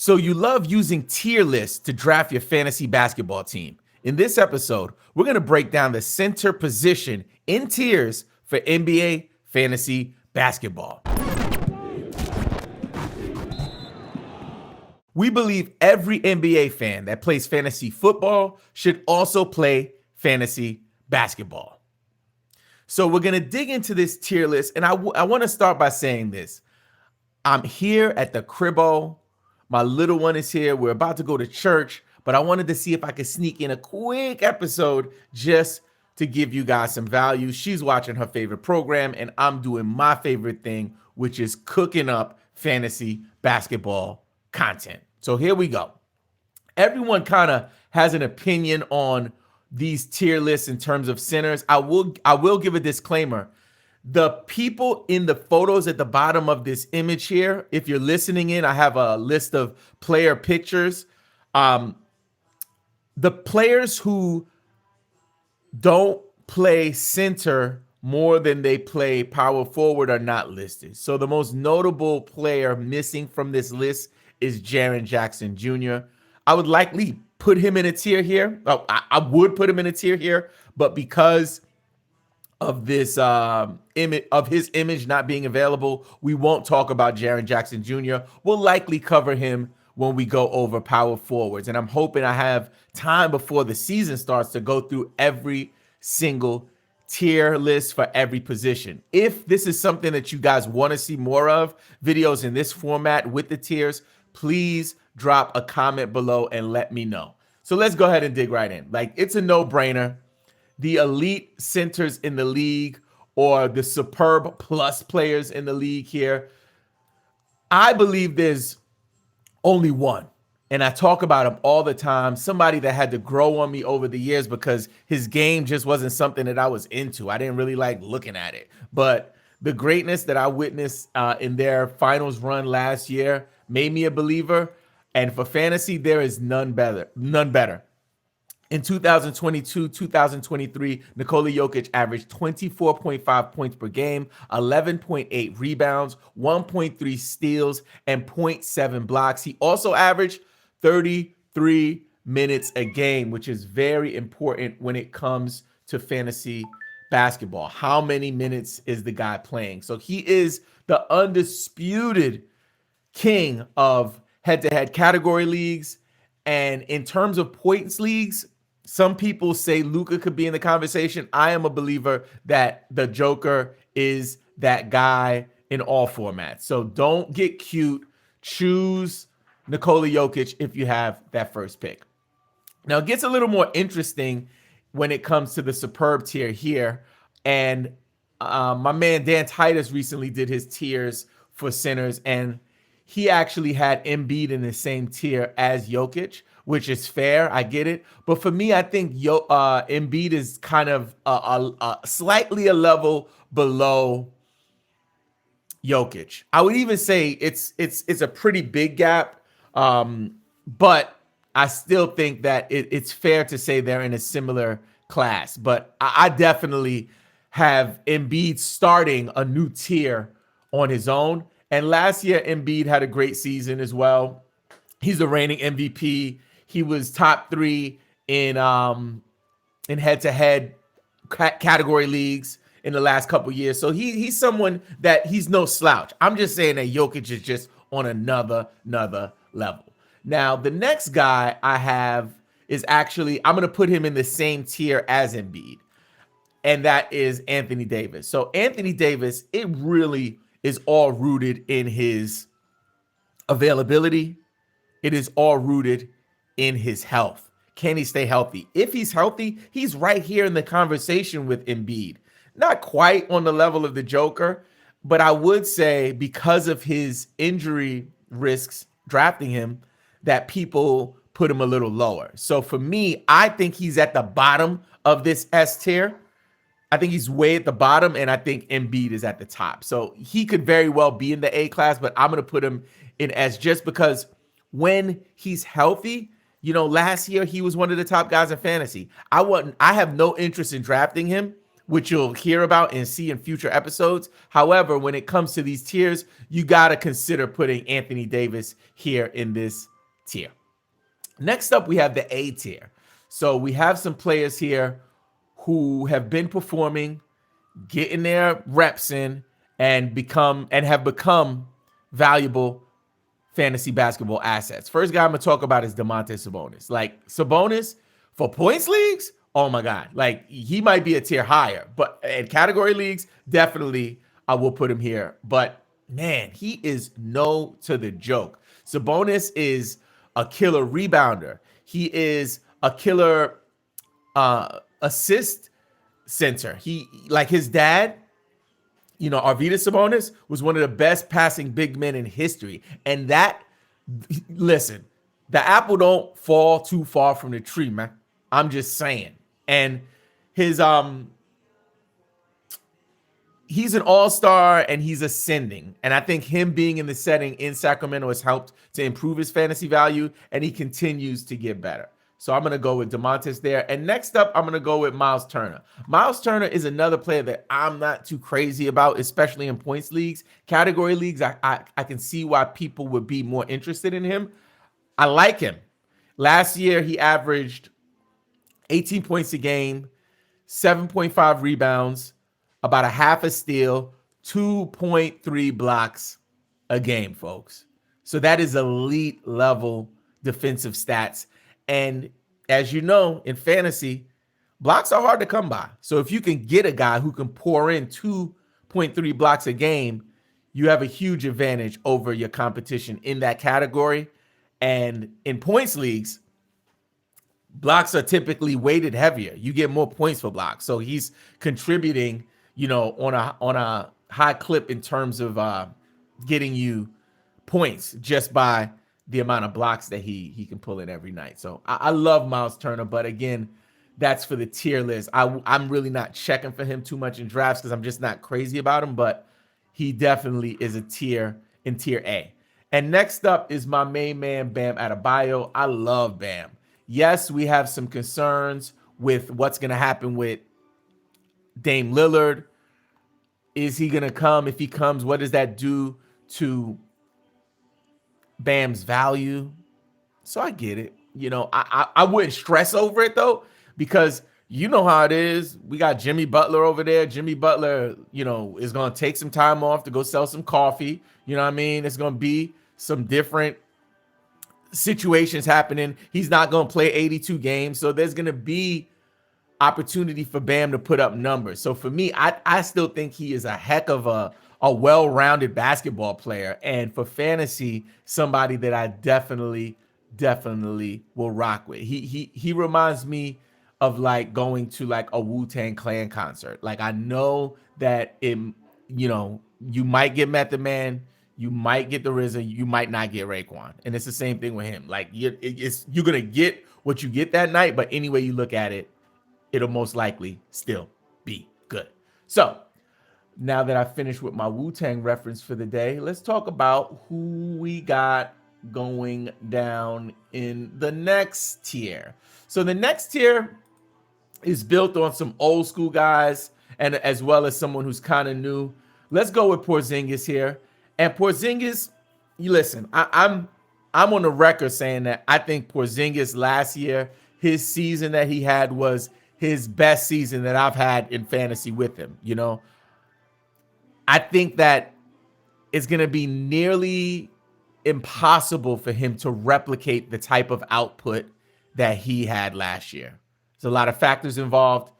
So you love using tier lists to draft your fantasy basketball team. In this episode, we're going to break down the center position in tiers for NBA fantasy basketball. We believe every NBA fan that plays fantasy football should also play fantasy basketball. So we're going to dig into this tier list, and I want to start by saying this. I'm here at the cribbo. My little one is here. We're about to go to church, but I wanted to see if I could sneak in a quick episode just to give you guys some value. She's watching her favorite program, and I'm doing my favorite thing, which is cooking up fantasy basketball content. So here we go. Everyone kind of has an opinion on these tier lists in terms of centers. I will give a disclaimer. The people in the photos at the bottom of this image here, if you're listening in, I have a list of player pictures. The players who don't play center more than they play power forward are not listed. So the most notable player missing from this list is Jaren Jackson Jr. I would likely put him in a tier here. Oh, I would put him in a tier here, but because of this image of his image not being available, we won't talk about Jaren Jackson Jr. We'll likely cover him when we go over power forwards. And I'm hoping I have time before the season starts to go through every single tier list for every position. If this is something that you guys want to see more of, videos in this format with the tiers, please drop a comment below and let me know. So let's go ahead and dig right in. Like, it's a no-brainer. The elite centers in the league, or the superb plus players in the league here, I believe there's only one. And I talk about him all the time. Somebody that had to grow on me over the years because his game just wasn't something that I was into. I didn't really like looking at it. But the greatness that I witnessed in their finals run last year made me a believer. And for fantasy, there is none better. None better. In 2022-2023, Nikola Jokic averaged 24.5 points per game, 11.8 rebounds, 1.3 steals, and 0.7 blocks. He also averaged 33 minutes a game, which is very important when it comes to fantasy basketball. How many minutes is the guy playing? So he is the undisputed king of head-to-head category leagues. And in terms of points leagues, some people say Luka could be in the conversation. I am a believer that the Joker is that guy in all formats. So don't get cute. Choose Nikola Jokic if you have that first pick. Now, it gets a little more interesting when it comes to the superb tier here. And my man Dan Titus recently did his tiers for centers, and he actually had Embiid in the same tier as Jokic, which is fair. I get it. But for me, I think Embiid is kind of slightly a level below Jokic. I would even say it's a pretty big gap. But I still think that it's fair to say they're in a similar class. But I definitely have Embiid starting a new tier on his own. And last year, Embiid had a great season as well. He's the reigning MVP. He was top 3 in head-to-head category leagues in the last couple years. So he's someone that he's no slouch. I'm just saying that Jokic is just on another level. Now, the next guy I have is actually, I'm going to put him in the same tier as Embiid, and that is Anthony Davis. So Anthony Davis, it really is all rooted in his availability. It is all rooted in his health. Can he stay healthy? If he's healthy, he's right here in the conversation with Embiid. Not quite on the level of the Joker, but I would say because of his injury risks drafting him, that people put him a little lower. So for me, I think he's at the bottom of this S tier. I think he's way at the bottom, and I think Embiid is at the top. So he could very well be in the A class, but I'm going to put him in S just because when he's healthy, last year he was one of the top guys in fantasy. I have no interest in drafting him which you'll hear about and see in future episodes. However, when it comes to these tiers, you got to consider putting Anthony Davis here in this tier. Next up, we have the A tier. So we have some players here who have been performing, getting their reps in, and have become valuable fantasy basketball assets. First guy I'm gonna talk about is Domantas Sabonis. Like Sabonis for points leagues, oh my God, like he might be a tier higher, but in category leagues, definitely I will put him here. But man, he is no to the joke. Sabonis is a killer rebounder. He is a killer assist center. He, like his dad, Arvydas Sabonis was one of the best passing big men in history. And that, listen, the apple don't fall too far from the tree, man. I'm just saying. And his he's an all-star and he's ascending. And I think him being in the setting in Sacramento has helped to improve his fantasy value, and he continues to get better. So I'm going to go with Domantas there. And next up, I'm going to go with Miles Turner. Miles Turner is another player that I'm not too crazy about, especially in points leagues. Category leagues, I can see why people would be more interested in him. I like him. Last year, he averaged 18 points a game, 7.5 rebounds, about a half a steal, 2.3 blocks a game, folks. So that is elite level defensive stats. And as you know, in fantasy, blocks are hard to come by. So if you can get a guy who can pour in 2.3 blocks a game, you have a huge advantage over your competition in that category. And in points leagues, blocks are typically weighted heavier. You get more points for blocks. So he's contributing, on a high clip in terms of getting you points just by the amount of blocks that he can pull in every night. So I love Miles Turner, but again, that's for the tier list. I'm really not checking for him too much in drafts because I'm just not crazy about him, but he definitely is a tier in tier A. And next up is my main man, Bam Adebayo. I love Bam. Yes, we have some concerns with what's going to happen with Dame Lillard. Is he going to come? If he comes, what does that do to Bam's value? So I get it. I wouldn't stress over it though, because you know how it is. We got Jimmy Butler over there. Jimmy Butler, is going to take some time off to go sell some coffee. You know what I mean? It's going to be some different situations happening. He's not going to play 82 games. So there's going to be opportunity for Bam to put up numbers. So for me, I still think he is a heck of a well-rounded basketball player. And for fantasy, somebody that I definitely will rock with. He reminds me of like going to like a Wu-Tang Clan concert. Like I know that you might get Method Man, you might get the RZA, you might not get Raekwon. And it's the same thing with him. Like you're going to get what you get that night, but any way you look at it, it'll most likely still be good. So now that I finished with my Wu-Tang reference for the day, let's talk about who we got going down in the next tier. So the next tier is built on some old school guys and as well as someone who's kind of new. Let's go with Porzingis here. And Porzingis, you listen, I'm on the record saying that I think Porzingis last year, his season that he had was his best season that I've had in fantasy with him. I think that it's going to be nearly impossible for him to replicate the type of output that he had last year. There's a lot of factors involved.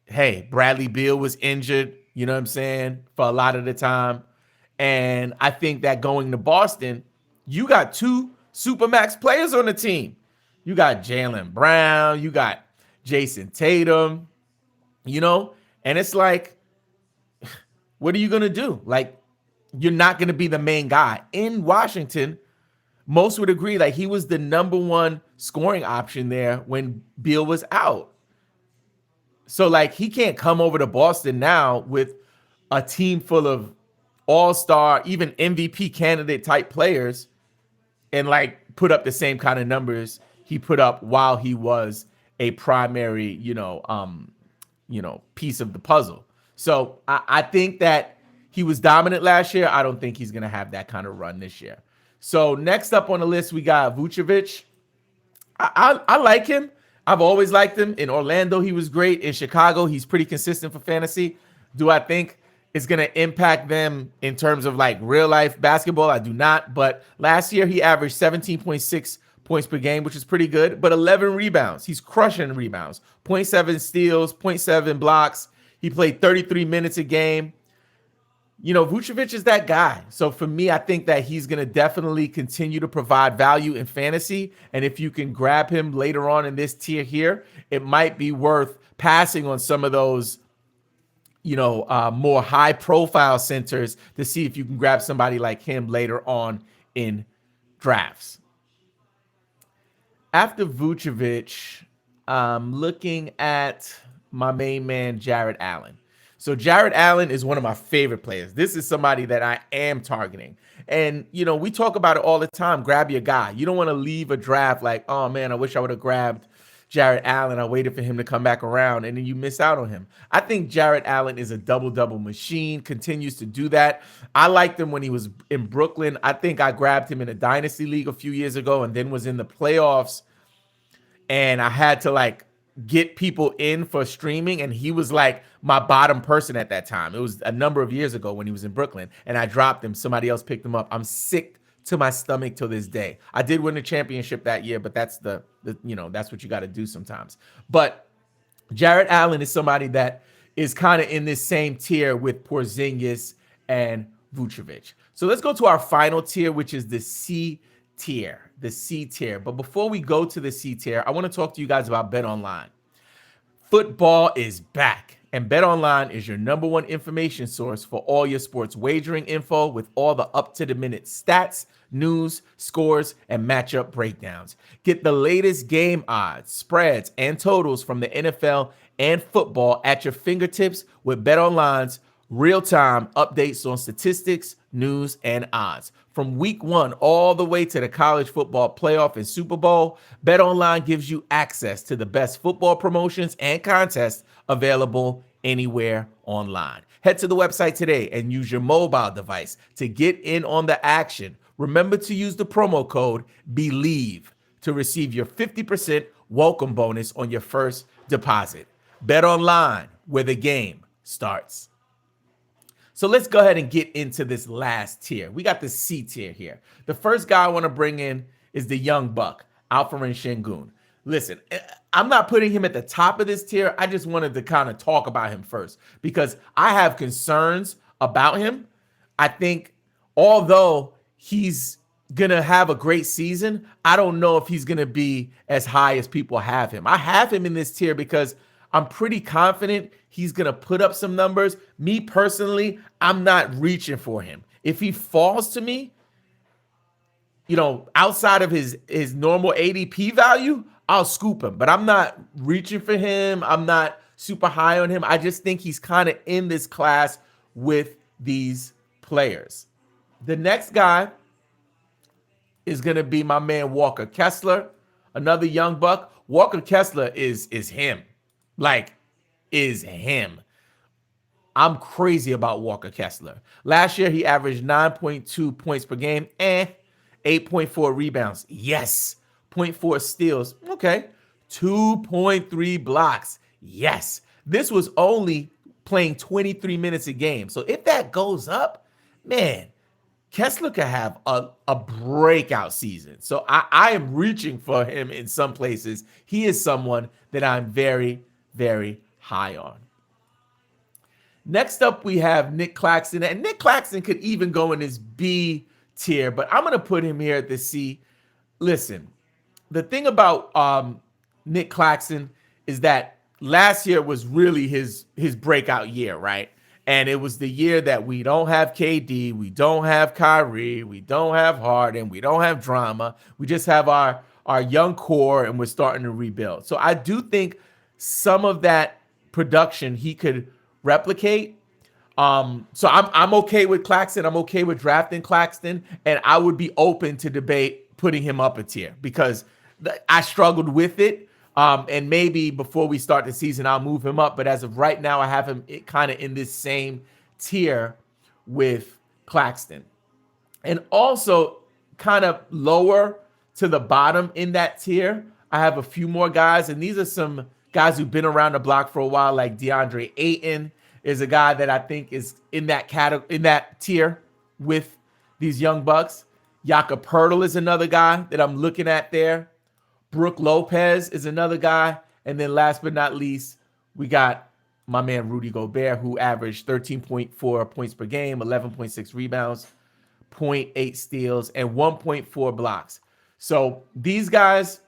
Hey, Bradley Beal was injured, you know what I'm saying, for a lot of the time. And I think that going to Boston, you got two Supermax players on the team. You got Jaylen Brown, you got Jason Tatum, and it's like, what are you going to do? Like, you're not going to be the main guy. In Washington, most would agree like he was the number one scoring option there when Beal was out. So like he can't come over to Boston now with a team full of all-star, even MVP candidate type players and like put up the same kind of numbers he put up while he was a primary, piece of the puzzle. So I think that he was dominant last year. I don't think he's going to have that kind of run this year. So next up on the list, we got Vucevic. I like him. I've always liked him. In Orlando, he was great. In Chicago, he's pretty consistent for fantasy. Do I think it's going to impact them in terms of like real life basketball? I do not. But last year, he averaged 17.6 points per game, which is pretty good, but 11 rebounds. He's crushing rebounds. 0.7 steals, 0.7 blocks. He played 33 minutes a game. Vucevic is that guy. So for me, I think that he's going to definitely continue to provide value in fantasy. And if you can grab him later on in this tier here, it might be worth passing on some of those, more high profile centers to see if you can grab somebody like him later on in drafts. After Vucevic, looking at my main man, Jarrett Allen. So Jarrett Allen is one of my favorite players. This is somebody that I am targeting. And, we talk about it all the time. Grab your guy. You don't want to leave a draft like, oh, man, I wish I would have grabbed Jarrett Allen. I waited for him to come back around, and then you miss out on him. I think Jarrett Allen is a double-double machine, continues to do that. I liked him when he was in Brooklyn. I think I grabbed him in a dynasty league a few years ago and then was in the playoffs, and I had to, get people in for streaming, and he was my bottom person at that time. It was a number of years ago when he was in Brooklyn, and I dropped him. Somebody else picked him up. I'm sick to my stomach till this day. I did win the championship that year, but that's that's what you got to do sometimes. But Jarrett Allen is somebody that is kind of in this same tier with Porzingis and Vucevic. So let's go to our final tier, which is the C tier. The C tier. But before we go to the C tier, I want to talk to you guys about BetOnline. Football is back, and BetOnline is your number one information source for all your sports wagering info with all the up-to-the-minute stats, news, scores, and matchup breakdowns. Get the latest game odds, spreads, and totals from the NFL and football at your fingertips with BetOnline's real-time updates on statistics, news, and odds. From week 1 all the way to the college football playoff and Super Bowl, BetOnline gives you access to the best football promotions and contests available anywhere online. Head to the website today and use your mobile device to get in on the action. Remember to use the promo code BELIEVE to receive your 50% welcome bonus on your first deposit. BetOnline, where the game starts. So let's go ahead and get into this last tier. We got the C tier here. The first guy I want to bring in is the young buck, Alperen Sengun. Listen, I'm not putting him at the top of this tier. I just wanted to kind of talk about him first because I have concerns about him. I think although he's going to have a great season, I don't know if he's going to be as high as people have him. I have him in this tier because I'm pretty confident he's going to put up some numbers. Me personally, I'm not reaching for him. If he falls to me, outside of his normal ADP value, I'll scoop him. But I'm not reaching for him. I'm not super high on him. I just think he's kind of in this class with these players. The next guy is going to be my man Walker Kessler, another young buck. Walker Kessler is him. Is him. I'm crazy about Walker Kessler. Last year, he averaged 9.2 points per game and 8.4 rebounds. Yes. 0.4 steals. Okay. 2.3 blocks. Yes. This was only playing 23 minutes a game. So if that goes up, man, Kessler could have a breakout season. So I am reaching for him in some places. He is someone that I'm very, very high on. Next up, we have Nick Claxton. And Nick Claxton could even go in his B tier, but I'm going to put him here at the C. Listen, the thing about Nick Claxton is that last year was really his breakout year, right? And it was the year that we don't have KD, we don't have Kyrie, we don't have Harden, we don't have drama. We just have our young core, and we're starting to rebuild. So I do think some of that production he could replicate. So I'm okay with Claxton. I'm okay with drafting Claxton, and I would be open to debate putting him up a tier because I struggled with it. And maybe before we start the season, I'll move him up. But as of right now, I have him kind of in this same tier with Claxton. And also kind of lower to the bottom in that tier, I have a few more guys. And these are some guys who've been around the block for a while, like DeAndre Ayton is a guy that I think is in that category, in that tier with these young bucks. Jakob Poeltl is another guy that I'm looking at there. Brook Lopez is another guy. And then last but not least, we got my man Rudy Gobert, who averaged 13.4 points per game, 11.6 rebounds, 0.8 steals, and 1.4 blocks. So these guys,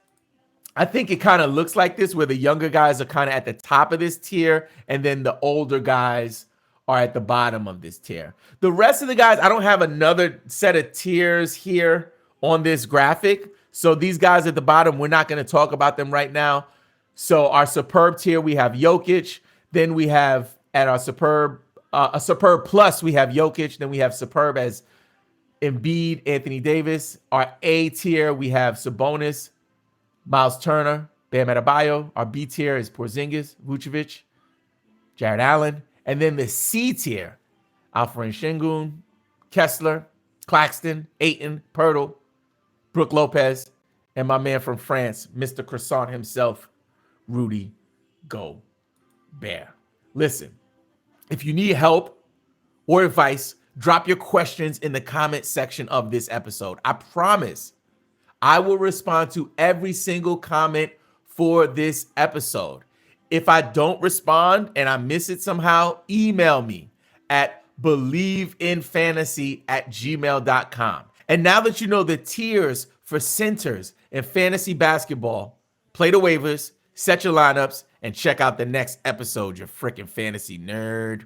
I think it kind of looks like this, where the younger guys are kind of at the top of this tier, and then the older guys are at the bottom of this tier. The rest of the guys, I don't have another set of tiers here on this graphic. So these guys at the bottom, we're not going to talk about them right now. So our superb tier, we have Jokic. Then we have at our superb, a superb plus, we have Jokic. Then we have superb as Embiid, Anthony Davis. Our A tier, we have Sabonis, Miles Turner, Bam Adebayo. Our B tier is Porzingis, Vucevic, Jared Allen. And then the C tier, Alperen Şengün, Kessler, Claxton, Ayton, Poeltl, Brook Lopez, and my man from France, Mr. Croissant himself, Rudy Gobert. Listen, if you need help or advice, drop your questions in the comment section of this episode. I promise I will respond to every single comment for this episode. If I don't respond and I miss it somehow, email me at believeinfantasy@gmail.com. And now that you know the tiers for centers in fantasy basketball, play the waivers, set your lineups, and check out the next episode, you freaking fantasy nerd.